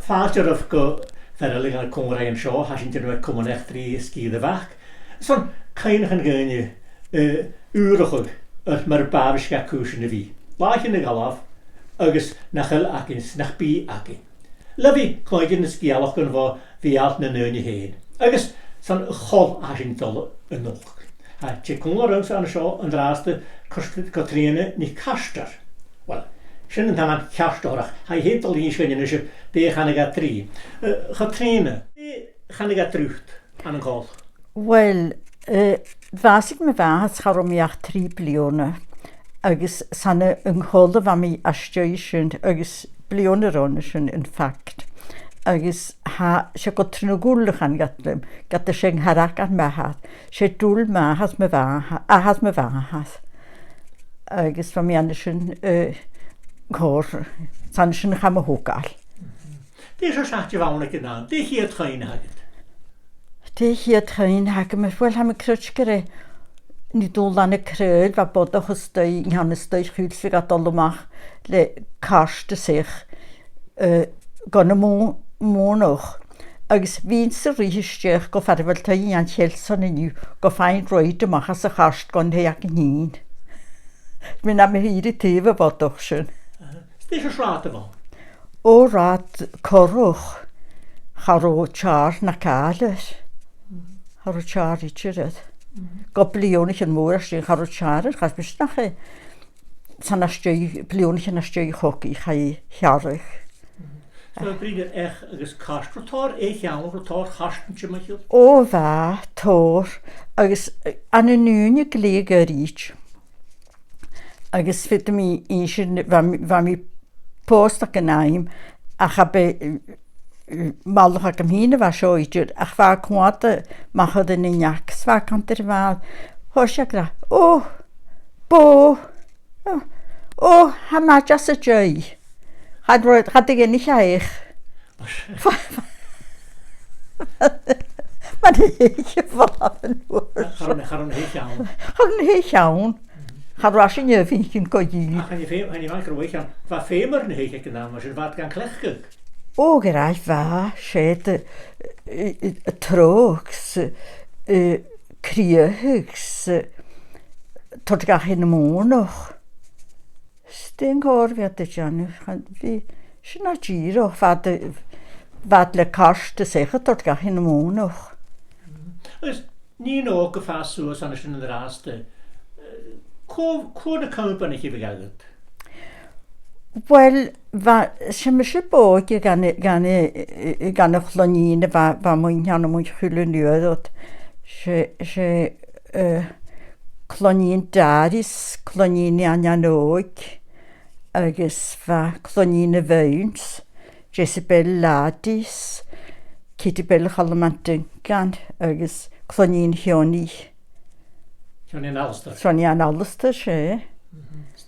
Fáidir of go ferlig an Conraí an seo, has sin nu Coinneach trí scíad a bhach. Son Coinneach an gine úrachug mar babisce cúsin na bhí. Láithn na galaf agus nachil acins nach bí acin. Levi cloidir na scialach gan bh bhíalt na nune héin. Agus san chol has sin dul an nóch. Ha te Conraí an seo an dráasta Catriona ní castar. Wel, sin an tanan ceastorach. Ha héit al hín sin is bé channig a trí. Catriona, bé channig a trúcht an an Coll? Wel, fasig me fas charwmiach 3 bliona. Agus sanna yn Coll fa mi astio sin, agus bliona ron sin in fact. Agus ha se go trinu gúlach an gatlum, gata sin harach an mahad. Se dúl mahas me ahas me fahas. Agus fa mi anna sin cor, sanna sin cham a hógal. Dé se seach bhana gyda, dé hiad chain hagad. Dé hiad chain hagad, me fwyl ham y crwch gyda. Ni dôl an y cryd, fa bod o'ch ystau, yng Nghymru ystau chwylsfig a dolwmach, le cast y sich, gan y mônwch. Agus fi'n sy'n rhysdiach go farfel ta i an chelson yn yw, go ffain roed ymach as y chast gan hei ac yn hyn. Mi'n am hir i tef y bod o'ch sy'n. Sdys y srat efo? O rad corwch, charo char na caler. Charo char i tyredd. Go blionich yn môr as ydych charo char, chas bys na chi. San astio, blionich yn astio i chogi chai Àraich. So bryd agus cast rotor, iawn rotor, chast yn chymachil? O fa, tor, agus an y nŵn y gleg yr eich. Agus fydd mi eisiau, fa mi post ac yn aim, ach a be malwch ac am hyn y fa sioedir, ach fa cwad y machod yn un iacs, fa cant yr fal, hwrs ag ra, bo, ha ma jas y jai. Had i gen i chaich. Mae'n heich y falaf yn hwyr. Charwn heich iawn. Charwn heich iawn. Charwn ras yn yfyn chi'n godi. Ach, han i fain grwych iawn. Fa ffeimr yn heich ac yna, mae sy'n fad gan clechgyg. O, gyrraedd fa, shed y trogs, criahygs, tord gach yn y mônwch. Styn gorfiad y jan, fi sy'n a giro, fad le cast y sech, tord gach yn y mônwch. Oes, ni'n o gyffas sŵs an ysyn yn yr aste. Cwrdd y cymryd yn eich i fi gagod? Wel, sy'n mysio bod gan y chlonine fa mwyn iawn o mwyn chwilyn iwyd. Se clonin daris, clonin anjan oeg, agos fa clonin y fawns, Jezebel ladis, Kitibel chalomantyngan, agos clonin hioni. Hioni an Alistair? Hioni an Alistair, se.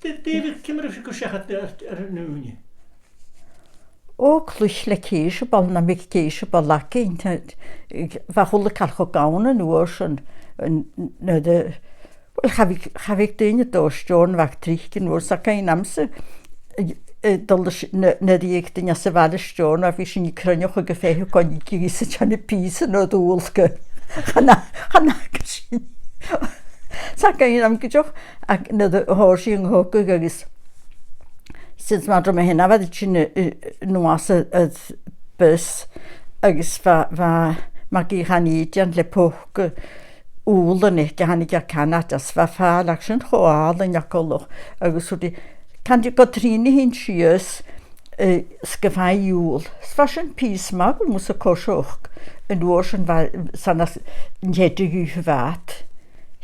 David, cymryd eisiau gwsiachat ar y nŵni? O, clwys le ceisio bol na mig ceisio bol lacyn. Fa hwyl y calcho gawn yn ŵrs yn wel, chafig dyn y dos John fach trich yn ŵrs ac ein amser nid i eich dyn as y fadys John a fi sy'n i crynioch o gyffeihio goni gys y chan y pys yn o ddwl chana gysyn sac ein am gydioch ac nid y hors i ynghogwg agos sydd mae drwy hynna fad ydyn nwas y bus agos fa mae gi chanidian le pwch úl yn eich hannig a canad as fa ffael ac sy'n chwal yn iacoloch agos wedi can di Catriona hyn sias sgyfau úl fa sy'n pys mag yn mwys y cosioch yn ŵr sy'n sanas nhedig yw hyfad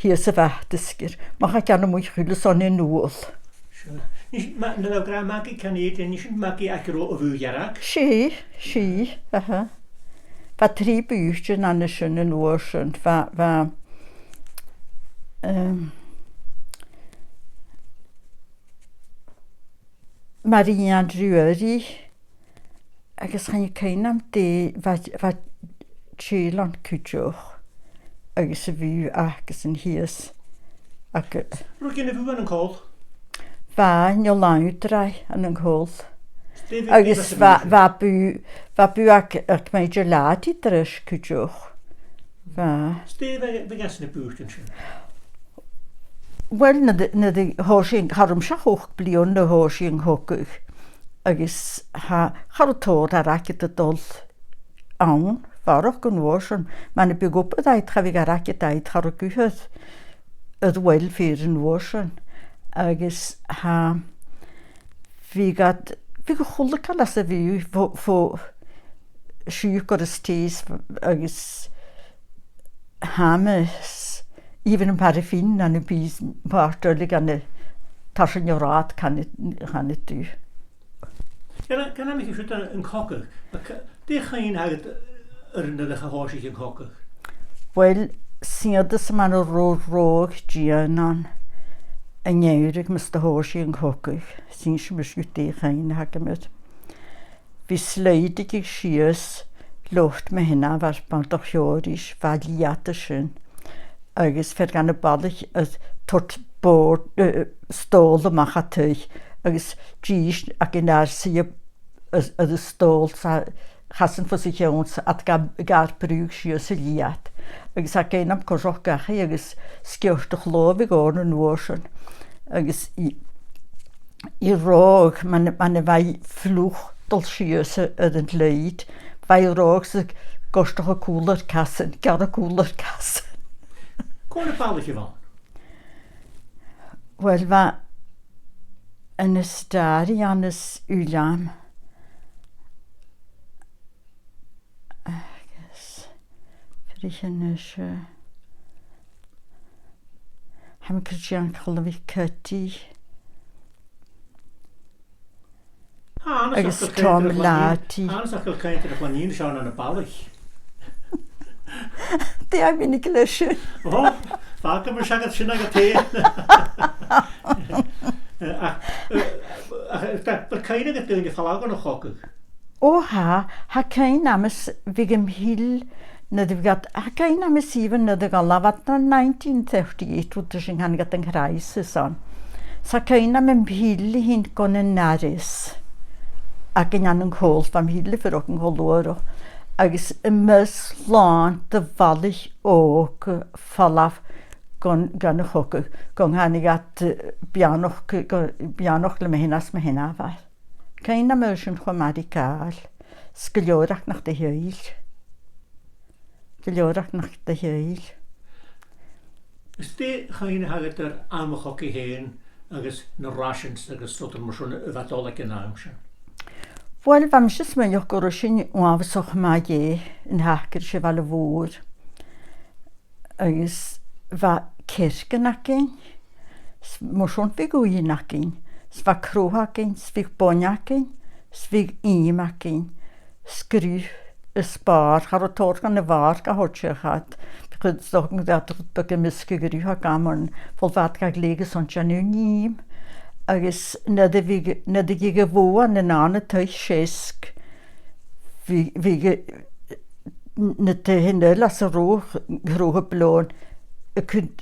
hi ys y fat ysgyr mae cha gan y mwy chwil son yn úl Nid o gra magi Canadian, ni sy'n magi ac o fwy Àraich? Si, aha. Fa 3 bwysyn an ysyn yn ŵr sy'n fa Marian Dhuirl agos chan i cain am de fa chilon cwtioch agos y fyw agos yn hias Rwy'n gen i fwy yn Coll? Fa, nio lawdrai yn Coll Agus bha bu ag meidir láti dres cúteoch. Steve gas na búrtin sin. Well, na de hósing harum se hoch blion na hósing hokuch. Agus charótór Àraich a dul an, farach gon wósin, man bygg upp a dait cha vi Àraich dait har a guhad ad well fyrir an wósin. Agus vi go chulda las a vi fó siúk or a stés agus hames even an parafin an a bís partölig an a tarsin jorát kann it du. Gan am ich siúta an cockach. Dé chain hagad na de chaháisig an cockach? Well, siadas man a róg díanan a neirig mis de hóisig an cockach. Sin sem is út dé chain hagamid. Vi sleidig ag sias locht me hinna var bantoch jóris valiata sin. Agus fer gan a balich as tot bord stól amach a tuich. Agus dís ag in arsi as a stól chasan fosicións at gar brúg sias a liat. Agus a geinam corsoch gachi agus skjórtach lóvig orn an wósin. Agus I róg man a vai fluch dol sias ad an leid. Vai róg sa gostach a cooler kassan, gar a cooler kassan. Cóna bailach i bhain? Well, va yn y stari an ys ulam. Agus, fyrir yn ys ham Catriona chalafi cydi. Agus Tom Lati. Hans ac cael cael chwanin sian an y bailach. Di a mynd I glysio. O, fag am y siagad sy'n ag a te. Byr cain ag a dyn I ffalagon o chogwg? O ha cain amas fig ymhyl na ddifgad, cain amas even na ddifgad lafad na 1938 wrth sy'n gan gad yng Nghrais yson. Sa cain am ymhyl hi'n gon yn naris. Ac yn an yng Coll, fam hyl I fyr o'ch yng Coll agus ymys lán de valich ook falaf gan y chogwg gan hannig at bianoch le mehinas mehina var. Cain am ysyn chwamadi gael, sgiliorach nach de heil. Sgiliorach nach de heil. Is di chain hagad amach hoci hen agus na rations agus sotar mar swn y fadolig yn am sy'n? Wel, fam sy'n smynioch gwrw sy'n wafsoch ma yn hacer sy'n fel y fwr. Agus fa cirgen ac ein, mwyswn fi gwyn ac ein, sfa crw ac ein, sfig bon ac ein, sfig im ac ein, sgryw y sbar, har o tor gan y far ga hodsiach at, bydd stoch yn ddadr byg ymysgu gryw ac amon, fol fad gag legus ond jan yw'n im. Agus nad y gig y fwa yn an y teich siesk na dy hynny las y rwch y blôn y cyd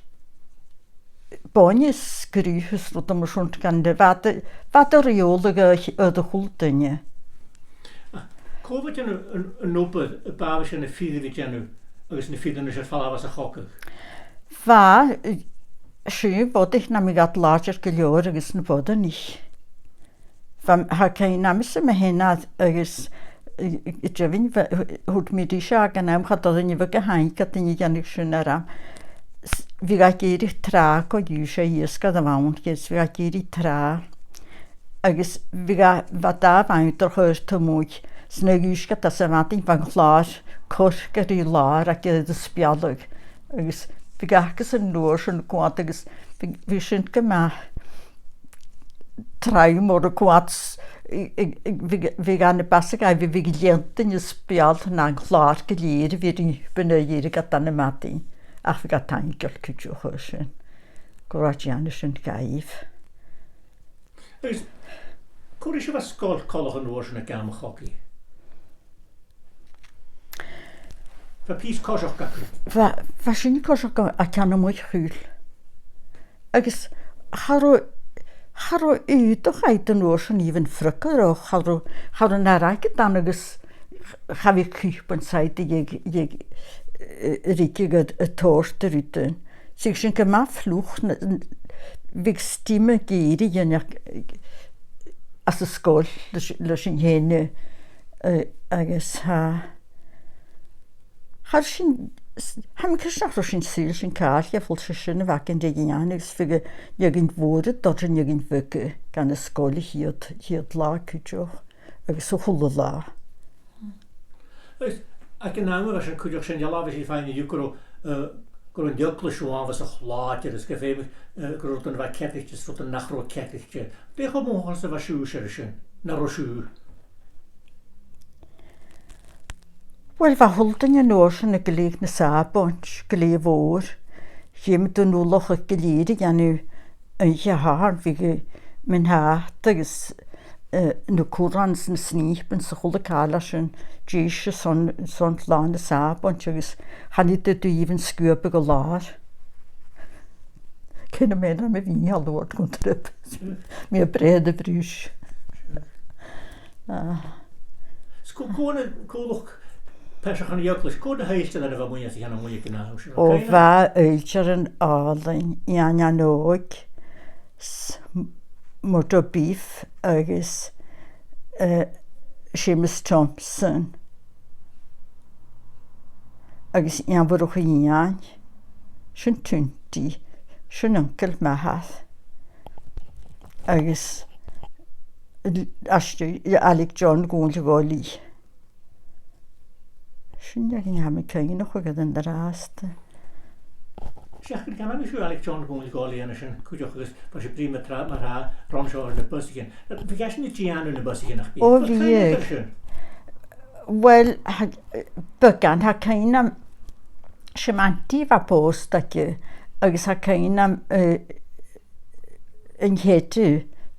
boni sgryw hysrwyd am yswnt gan dy fad y reol y chwld dynia. Cofod yn nobod y bafis yn y ffydd fi genw agus yn y ffydd yn ysgrifennu falafas a chogwg? Fa Siw bod eich na mi gad larger gylior agos na bod yn ich. Fam ha cain amis yma hynna agos I drefyn hwyd mi di siag yn am chadodd yn i fy gyhain gad yn i gannig sy'n ar am. Fi gael geir I tra o ywsio I ysgad y fawn gys fi gael geir I tra. Agos fi gael fa da fawn o'r chwyr tymwyd sy'n ei ywsgad as y fadyn fan chlar cwrg ar I lar ac i'r ysbialwg. Agos fi gachas yn nŵr sy'n gwad agos fi sy'n gyma traum o'r gwad fi gan y basag a fi giliant yn ysbial na'n chlar gylir fi rhi bynnu gadan y madyn ach fi gada'n gyl cydwch o sy'n gwrad ian sy'n gaif. Cwr eisiau fa sgol colwch yn nŵr sy'n y gam y chogi? Fa pys cosioch gacw? Fa sy'n cosioch gacw a can am o'i chwyl. Agus, Harro ydwch aid yn oes yn even ffrygr o harro yn Àraich dan agos chafi cwp yn said i rygig y torst yr ydyn. Sy'n sy'n gyma fflwch fig stym y geiri yn as y sgol lys yn hyn agos har sy'n ham cysnach ro sy'n syl sy'n cael a ffwl sy'n y fac yn deg yn agos fig ygyn fwyd y dod yn ygyn fyg gan y sgol i hyd la cwtioch agos o chwlw la. Ac yn aml fes yn cwtioch sy'n iala fes i ffain i yw gwrw yn diolch siwan fes o chlad yr ysgafeim gwrw yn fa Catriich jyst rwyd yn nachro Catriich. Beth o mwyn sy'n fa siw sy'n sy'n nar o siw? Wel, fa hwlden yn oes yn y gylig na sabont, gylig fôr. Hym dyn nhw'loch y gylig gan yw yn hahar fi mynd hat agos nhw cwran sy'n snip yn sychol y cael sy'n jesio son lan y sabont agos hannu dy dwi yn sgwybig o lar. Cyn y mynd am y fi halwad gwntryb. Mi o bred y brys. Cwlwch Pesach yn ioglis, gwrdd y heiltyn yn y fa mwyaf i hynny mwyaf gyda? O fa eiltir yn olyn ian anog, mwyd o beef agos Seamus Thompson. Agos ian fwrwch ian, sy'n twnti, sy'n uncle mahath. Agos Àraich John gwyl o goli. Sy'n ag yn ham y cyn o'ch o gyda'n drast. Siach gyda gan am eisiau Àraich John gwyl o goli yn ysyn cwydioch agos bod sy'n bryd mae rha ron sio yn y bus i gyn. Fe gasyn y gian yn y bus i gyn a'ch byd? O fi. Wel, bygan ha cyn am siamanti fa post ac agos ha cyn am yn hedu.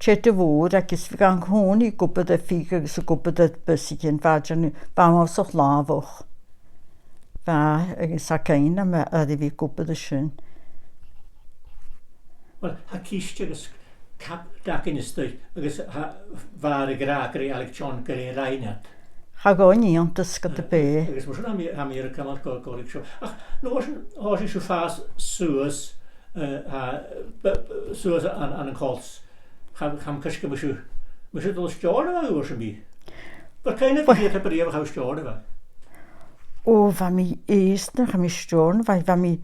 Chet y fwr ac ys fi gan hwn i gwybod y ffig agos y gwybod y bus i gyn fajan fa mos o'ch lafoch. Fa agos ac ein am addi fi gwybod y sy'n. Wel, ha cysg agos cap dac yn ystod agos far y graag ar Àraich John gyda i'n rhainad. Ha go'n i ond ysgod y be. Agos mwysyn am i'r cymal gorig sio. Ach, nhw oes eisiau ffas sŵs an yn cols. Cham cysgu mwysio. Mwysio dod o stior yma yw oes yn bi. But kind of fi brif o chael stior yma. O, fa mi eist na cham i stior fa mi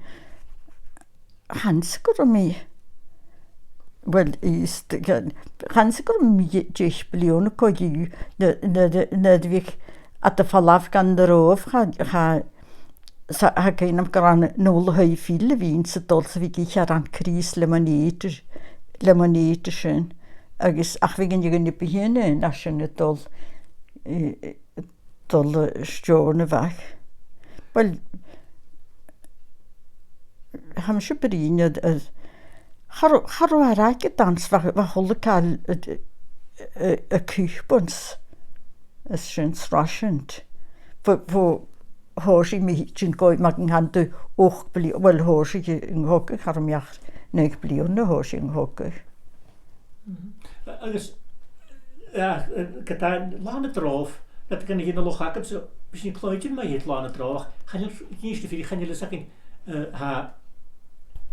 hansgwr o mi. Wel, eist. Hansgwr o mi jeich bilion o cogi. Nid fi at y falaf gan dy rof. Ha gain am gran nôl o hei ffil y fi'n sy'n dod sy'n fi gych ar an Cris lemonade sy'n. Agos ach fi gen i gynnu by hyn yn asyn y dol stior na fach. Wel, ham sy'n brin Har o Àraich y dans fa hol y cael y cwbons sy'n srasiant. Fo hos i mi sy'n goi mag yng Nghandu o'ch bli, wel hos i yng Nghogach ar ymiach neg blion na hos i yng Nghogach. Agos, gyda lan y drof, gyda gan i hyn o loch agam, so bys ni'n clywed yn mae hyd lan y drof, chanel, gynnu ffyrir, chanel ys agin,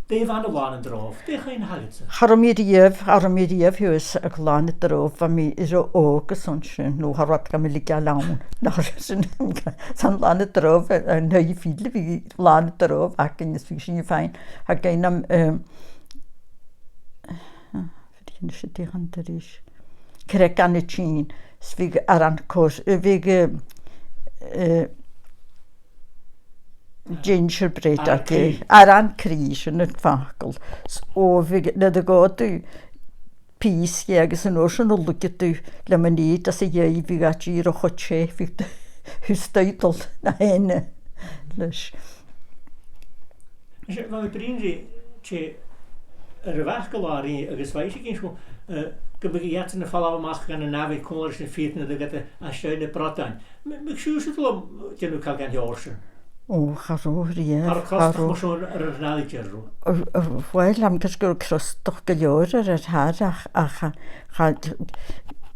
de fan o lan y drof, de cha'n halit sa? Har o mi rief hwys ag lan y drof, fa mi is o ogys o'n sy'n, nhw harwad gam i liga lawn. Sa'n lan y drof, yn hei ffidl fi lan y drof, ac yn ysfig sy'n i ffain, ac ein am, Crec gan y tîn, sfig ar an cwrs, fig gingerbread ac ar an Cris yn y ffacl. O fig, nad y god yw pys i agos yn oes yn olwg yw lemonade as y iei fig at i'r o choche fig hwstaidol na henne. Lys. Mae brin ti yr y fach gylari agos fa eisiau gyn siw gymryd i at yn y ffalaf ymach gan y nafyd cwmlar sy'n ffyrt nad y gyda asio yn y brodan. Mae'n siw sydd dyn nhw cael gan hi orsyn? O, charw, ie. Ar y cost o'ch mwysyn yr yrnal I gerw? Wel, am gysgwyr crystwch gyliwr ar yr har a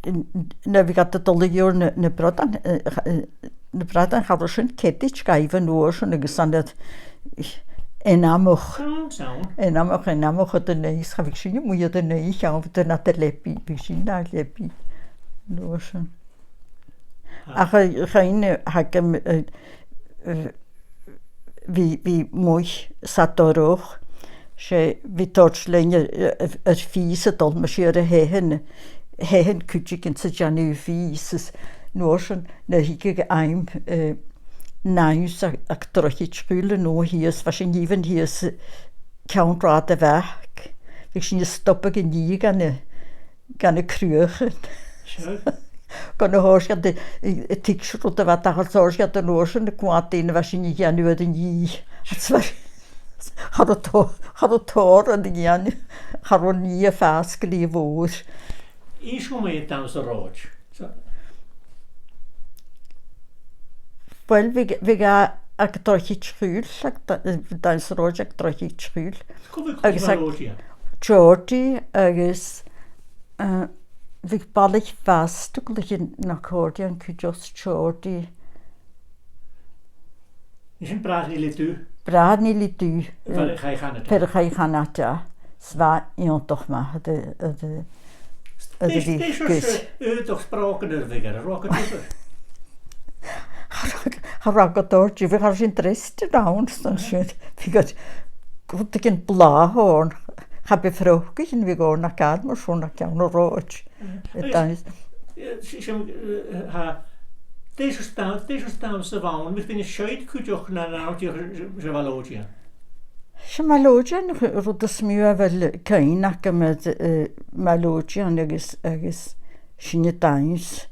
na fi gada dolygiwr na bradan charw sy'n cedich gaif yn ŵr sy'n agos anad enamwch. Enamwch o dynneis. Cha fi sy'n mwy o dynneis iawn fy dyna dy lebi. Fi sy'n na lebi. Nŵr sy'n. A chain hag fi mwy sadorwch. Se fi dod lein yr ffys y dol. Mae si ar y hehen cwtig yn sy'n yw ffys. Nŵr sy'n na hig aim naus ac drochi trwyl yn nhw hias. Fa sy'n ifan hias cawn rad y fach. Fi sy'n stop ag yn ni gan y crwych. Gan y hors gan y ticsr o dy fad achos hors gan y nôr sy'n y gwad un fa sy'n i gan yw yd yn ni. Har o tor yn i gan. Har o ni y ffas gli fwr. I siw mae dams o roed? Wel, fi ga ag drochi trwyl, dams o roed ag drochi trwyl. Cwbl mae roed ia? Georgie agos fi balich fast o gwych yn accordion cwjos Georgie. Is yn brad ni le du? Brad ni le du. Fer eich eich anad? Per eich anad, ja. Sva iontoch ma. Doch sprake nerviger, roken over. Har ragad Georgie, fi har sy'n drist yn awn, fi gyd gwrdd ag yn bla hwn. Cha be ffrwg yn fi gôn ac ad mor sôn ac iawn o roed. Deis o stawn sy fawn, bych dyn siaid cwydioch na nawr di'r rhywalogia? Malogian rwyd ysmiwa fel cain ac ymwyd malogian agos sy'n y dains.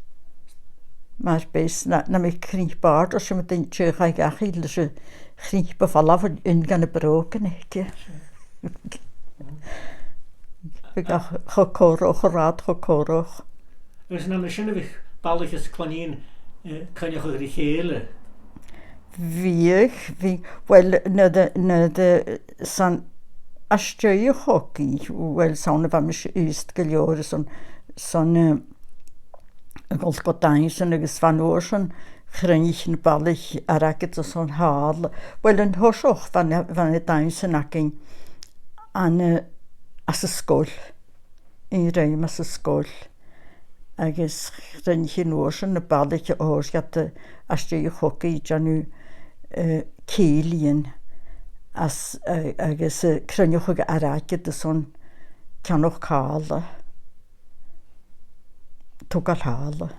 Mae'r bes na mi crinch bard os yw'n dyn tiwch ag achi lysi crinch byfalaf yn gan y brog yn eich. Fi gach chocoroch o rad chocoroch. Ys yna mysyn ych balich ys clanin Coinneach o'r chele? Wel, na san astjöju hockey, wel saun var mis ist gelior son golgodains en agus van oorson chrenchen ballich Àraich og son hal. Wel en hosoch van dains en aking an as y skol. In reim as y skol. Agus chrenchen oorson y ballich oors gat astjöju hockey janu Keilien agus Coinneach ag Àraich de son ceannoch cála tugal hála.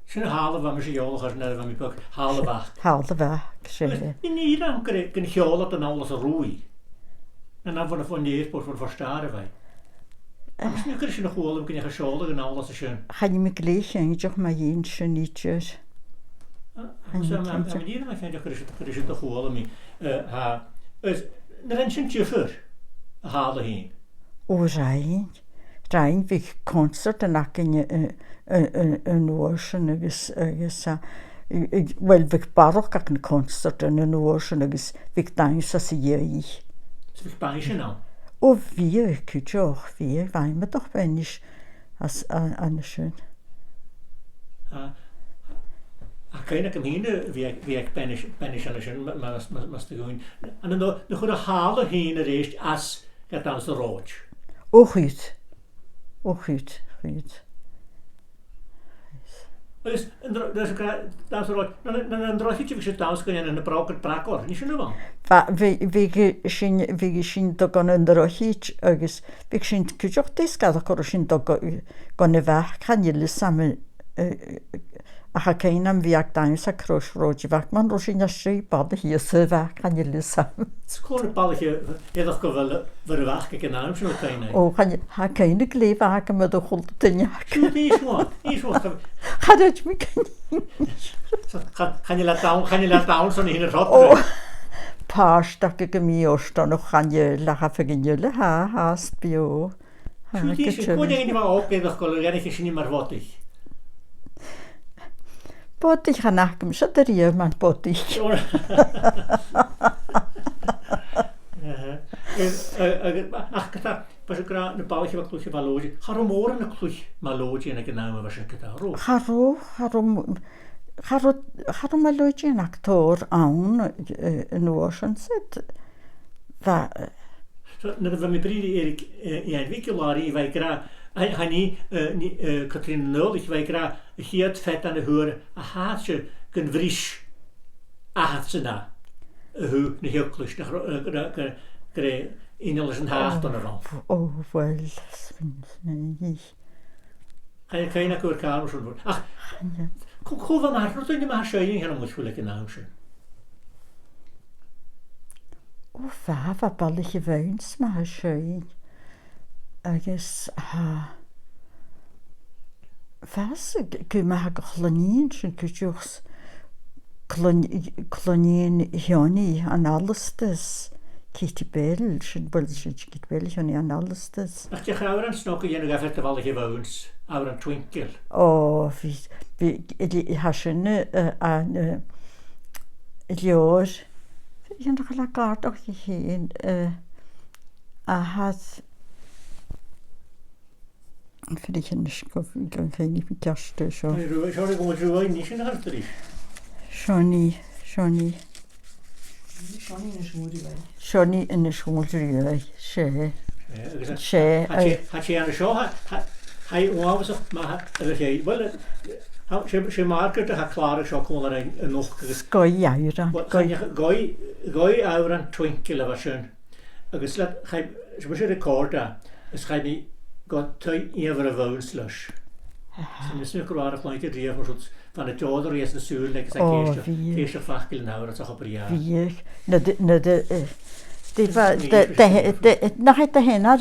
Sy'n hála fa mis i iolach ar nedd fa mi bwg hála fach? Hála fach, sy'n. Yn i'r am gyn chiola dan awlas o rwy. Na fan y ffôn neir bod fod fforstare fai. Mas mi gyda sy'n y chwol am gyn eich siola gan awlas o sy'n? Chan i mi gleich yn edrych mae un sy'n nidr. So am i'r am ffeindio gyda sy'n dy chwol am mi. Na'r sy'n tjyffyr a hála hyn? O rhain fi concert yn ac yn orsyn agos wel fi barwch ac yn concert yn orsyn agos fi dains as i ei. So fi baich yn aw? O fi cwtioch fi, fain ma doch bennish as an sy'n. A cain ac ymhyn fi ag bennish an sy'n, mas dy gwyn. An yno, chwyd a hála hyn yr eist as gadans y roed? O chwyd. Chwyd. Oes, dans y roed, na'n drochi ti fi sy'n dans gynnu yn y bragor, ni sy'n yma? Fi sy'n dogon yn drochi, agos fi sy'n cwtioch disgad ac o'r sy'n dogon y fach canilus am a cha cain am fi ag dains a crwys roed i fach, ma'n rwys i'n asri bod hi ys y fach canilus am. Sgwr y balach eddach gofel fyr y fach ag yn am sy'n o'r cain? O, ha cain y gle fach am ydw chwld dyniach. Siwyd i swan? Chadwyd mi cain. Chanila dawn son i hyn y rhod? O, past ac ag mi oston o chanila ha ffegynile ha sbio. Siwyd i swan? Gwyd egin i fa og eddach gofel gan eich sy'n i marfodig? Bod ich an agam sydd yr i'r man bod ich. Ach gyda, bys y gra na balch efo clwch efo lodi. Charo môr yn y clwch ma lodi yn y gynnau efo sy'n gyda. Charo ma lodi yn actor awn yn oes yn sydd. Na fydda mi bryd i ein figulari i fai gra Hani Catriona Dhuirl ich fai gra hiad fet an y hwyr a haad sy'n gynfrys a haad sy'n na y hw na hiwclwys na gre unol ys yn haad o'n yfo. Wel, Cain ac o'r car o'n siwr. Ach, cwfa marr, roedd dwi'n ma sioi yn hyn o'n mwysgwyl ac yn awr sy'n. Fa balich i fawns ma sioi. Agus fas gyma hag chlonien sy'n cwtiwchs clonien hioni an allestes Kitty Baile sy'n bwyd sy'n Kitty Baile hioni an allestes. Ach diolch awr an snog i enw gaffet y falich i fawns awr an twinkle. Fi hasyn y lior fi'n rhaid a gard o'ch i hun a had Fydd eich yn ysgof gan feini fi gastr sio. Siori gwmwyd rhywun ni sy'n hartar i? Sioni Sioni yn y siwr i fe. Sioni yn y siwr i fe. Se. Ha ti an y sio? Hai wafas o'ch ma ydych chi? Wel, se margyd ha clar y sio cwmwl ar ein noch. Goi awran. Goi awran twinkle efo sy'n. Agus lad, se bwys i'r recorda, ys chai mi God tui ever a vown slush. So nes nu gwrwar a'ch laint i'r driaf mor sŵt fan y dod o'r ies yn y sŵr leg ys ceisio ffachgil yn awr at o'ch o bria. Fiech. Nach dy henar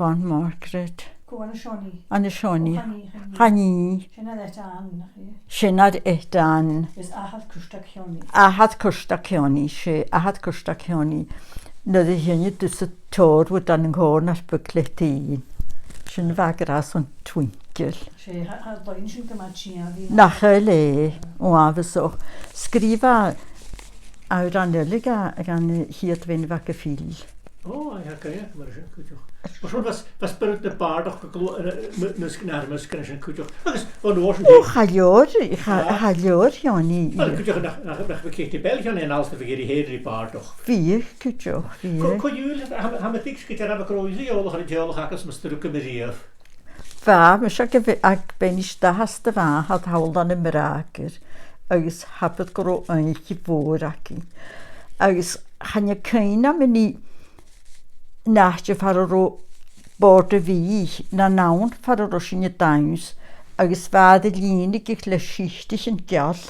Van Margaret. Go an y Sioni. An y Sioni. Hani. Hani. Sianad etan. Ys ahad cwsta cioni. Ahad cwsta cioni. Ahad cwsta cioni. Nid y hyn i dys y tor wyd an yng ar byglet un. Sy'n fagras o'n twinkle. Ha loen sy'n gymryd sia fi. Nach y le. O afys o. Sgrifa awr anylig gan hiad fe'n fag y ffil. O, ja, gaia, mae'r sy'n cwtioch. Mae siwr fas byrwyd y bard o'ch nysgnar mysgyn sy'n cwtioch. Agus, o'n oes yn hyn. Chalior, hioni. Wel, cwtioch nach fe Katie Baile hioni yn alst y fi geri hedr i bard o'ch. Fi, cwtioch, fi. Cwtioch, ham y dig sgyda'r am y groesi o o'ch ar y diolch agos mystr o gymeriaf. Fa, mae siarad ag benis da hast y fa, had hawl dan y myragr. Agus, habod gro eich i fôr ac i. Agus, han y cain am yn i Nachtje far o bord y fi na nawn far o sy'n y dains agos fad y línig i'ch le sichtich yn giall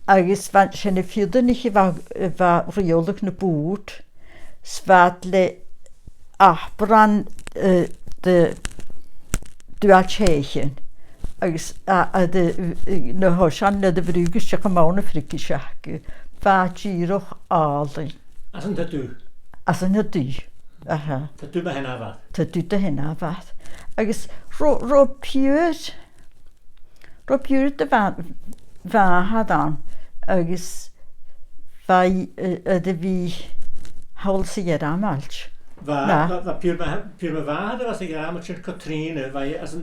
agos sy'n y ffyrdd ich i fa rheolwg na bwyd sfad le ahbran dwal tsechen agos na hosan na dy frygys sy'ch am awn y frygys sy'ch fa giroch alin As yn dydw? As yn ydy. Tydw ma hynna fath? Tydw dy hynna fath. Agus ro pwyr dy fa hadan. Agus fai ydy fi hawl sy'n gyda amalch. Fa pwyr ma fa hada fa sy'n gyda amalch yn Catriona. Fai as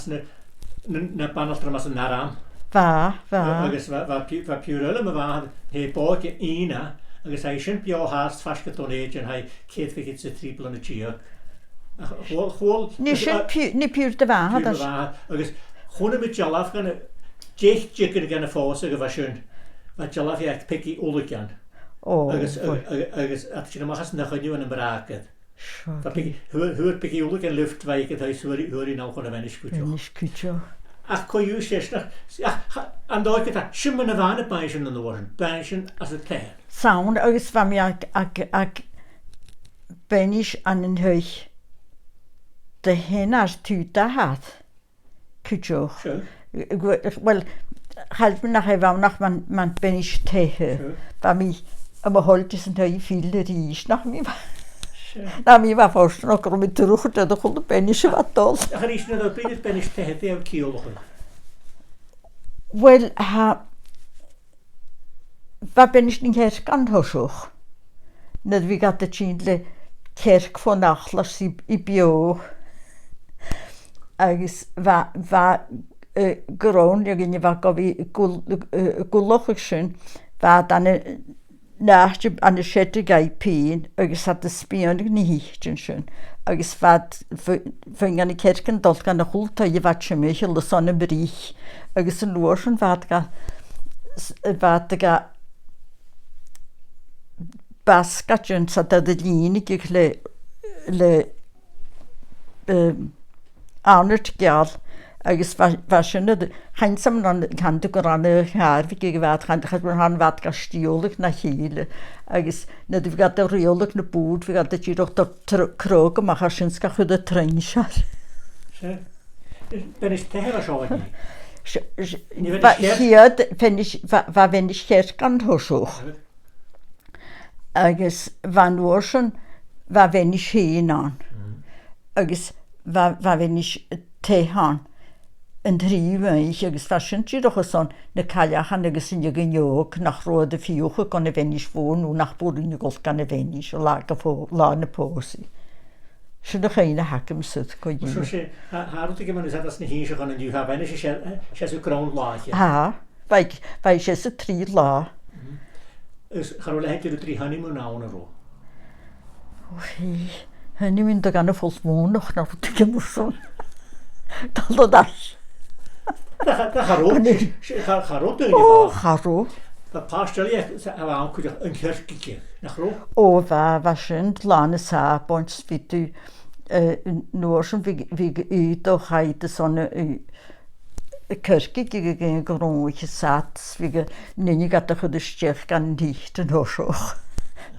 na banoltra mas yn naram. Fa. Agus fa pwyr yla ma fa hada. He bod i una. Agus eisiau bio hast ffasgat o'n eid yn hai cedd fe gyda tribl yn y tio. Ni pwyr dy fa. Agus chwn am y jalaf gan y jech yn gan y ffos ag y fasyn. Fa jalaf i ac pegi ulig gan. Agus at sy'n ymachas nach yn yw yn ymragad. Hwyr pegi ulig gan lyft fa i gyda hwyr i nawch o'n y fenis cwtio. Ach co yw sy'n am doi gyda sy'n mynd y fan y baisyn yn ddwyr. Baisyn as y ten. Sawn agos fa mi ag benis an yn hych dy hyn ar tu da had cwtioch. Wel, halb nach efawn nach man benis tehe. Fa mi am y holdys yn hych ffil yr is nach mi fa. Na mi fa fforst yn ogr o mi drwch o dod o chwld y benis y fadol. Ach ar eisiau nhw, beth yw'r benis tehdi am ciolwch? Wel, fa benis ni'n cerc anhoswch. Nid fi gada ti'n le cerc ffôn achlas i bio. Agos fa gron, ag yn i fa gofi gwlwch ag sy'n, fa dan y nach an y siedig ai pyn, agos ad y sbion ag ni hych yn sy'n. Agos fa gan i cerc yn dol gan y chwlt i fa chymych y lyson y brich. Agos yn lwrs yn fa ga basga jyn sa dad y lun i gych le anert gial agos fa sy'n chain sam yn cant o goran y char fi gych fad chain chas mwyn han fad ga stiolig na hil agos nid fi gada riolig na bwd fi gada gyroch da crog yma chas sy'n sgach yw'r trensiar. Benis teher o sio wedi? Fa fenis cerc anhoswch. Agos fan wrson fa fenis hen an. Agos fa fenis tehan yn drif eich agos fasyn gyroch o son na caliachan agos yn yw'r gynnog nach roedd y ffiwch o gan y fenis fôn nhw nach bwrdd yn y golch gan y fenis o lag y posi. Sy'n ych ein a hacym sydd go i. So se, harwyd i gymryd as ni hyn sy'n gan yn yw ha fenis sy'n ground lach. Ha, fa eisiau sy'n 3 la. Charol eich yw'r 3 honeymoon nawn ar o. Hynny mynd o gan y ffwls mwn o'ch na rwyd i gymryd. Dal o dall. Da charol? Charol dwi'n O, charol. Da pasteli a fawn cwydach yn cyrch i gych. Nach ro? O, fa sy'n lan y sa, bo'n sfidu nôr sy'n fi yd o chaid y son y cyrci gyda gronwch y sat, fi nyn i gada chyd ysgech gan dicht yn hosioch.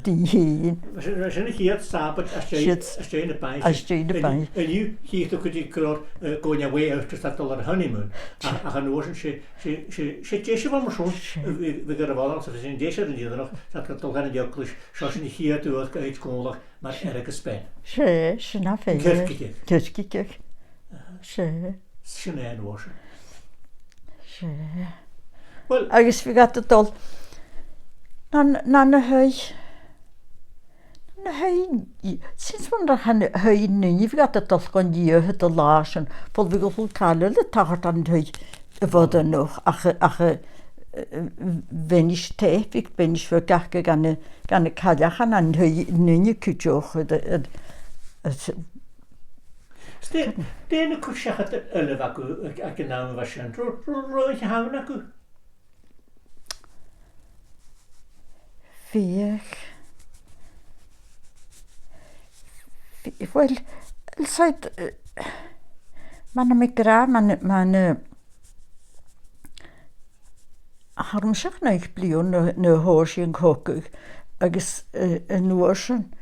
Di hun. Sy'n eich hyd sabod ysgein y bain. Ysgein y bain. Yn yw hyd o chyd i gyror Coinneach out just at dollar honeymoon. Ach yn oes yn se jesio fan mwyswn fi gyda fol ond sy'n jesio yn ydyn nhw at dollar yn diolch sy'n eich hyd oedd gael gwlwch mae'r erag ysben. Sy'n a fe. Cyrchigych. Cyrchigech. Sy'n ein oes. Agos fi gada dol. Na'n y hwy. Sinds man er han høy ny, vi gatt et alt kan gjøre het og larsen, for vi går kalle det tatt han høy vad det nog, ach venis tefik, venis for gakke ganne kalle han han høy ny kutjoch det. Det er en kursjach at øllevaku ak navn var skjønt. Roi havna ku. Wel, said man am gra man harm sich neich blion na hors yn cogwg agos yn wrson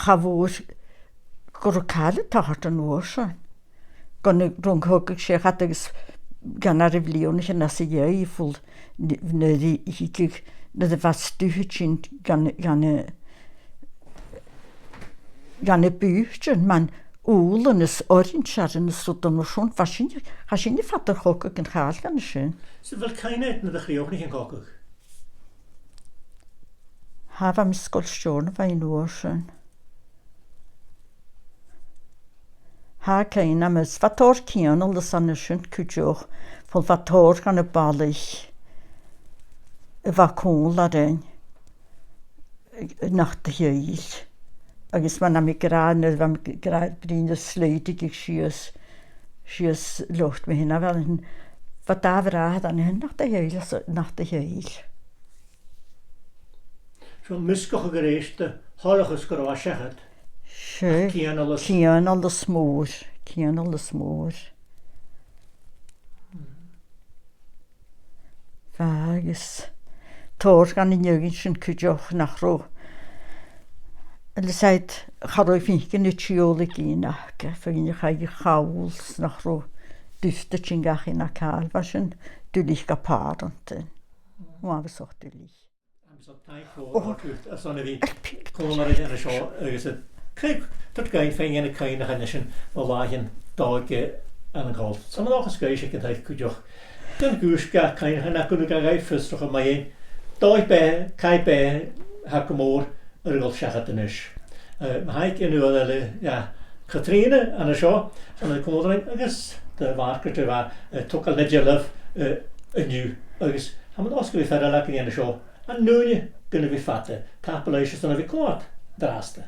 chafwr gorocale tahat yn wrson gan rhwng cogwg sech at agos gan ar y blion eich nas i ei ffwl nid i higig nid y fastu hwtsin gan y bwysyn, man ŵl yn ys orinsar yn ystod o'n sôn, fasyn i ffater chogwg yn chael gan y sy'n. So fel cained na ddechreuwch ni chi'n cogwg? Ha fa misgol Sion fa un o'r sy'n. Ha cain am ys fator cian o lysan y sy'n cwdioch, fol fator gan y balich, y fa cwl ar ein, nach dy hyeil. Agos man am I graad, nid am graad brin y sleidig i'ch sias locht me hynna fel hyn. Fa da fraad an hyn nach dy hyeil. So mysgoch o gyreist, holwch ysgor o asiachad. Cian ol y smŵr. Cian ol y smŵr. Fa agos tor gan I njögin sy'n cwdioch nach ro. Eller said charoi finken y tiolig un ac ffyn i'ch ai chawls nach ro dyfta ti'n gach un ac al fasyn dylich ga par ond. Wa fes o'ch dylich. So taith o son fi cwmwyd yn y sio agos y tyd gain ffein yn y cain a hynny sy'n o lahin dog yn y Coll. So mae'n ochr sgwys ac yn taith cwydioch. Dyn gwysga cain hynny ac yn y gagai ffrystroch y mae ein doi be, cae be hag y môr yr ygol siachat yn ys. Mae haig yn yw'n yle, Catriona yn y sio, so mae'n cwmwyd agos dy farc ydw tocol na jelaf yn yw agos ha mae'n osgwyd fferol ac yn y sio. A nwyn gynnu fi ffate, tapol eisiau sy'n fi cwad draste.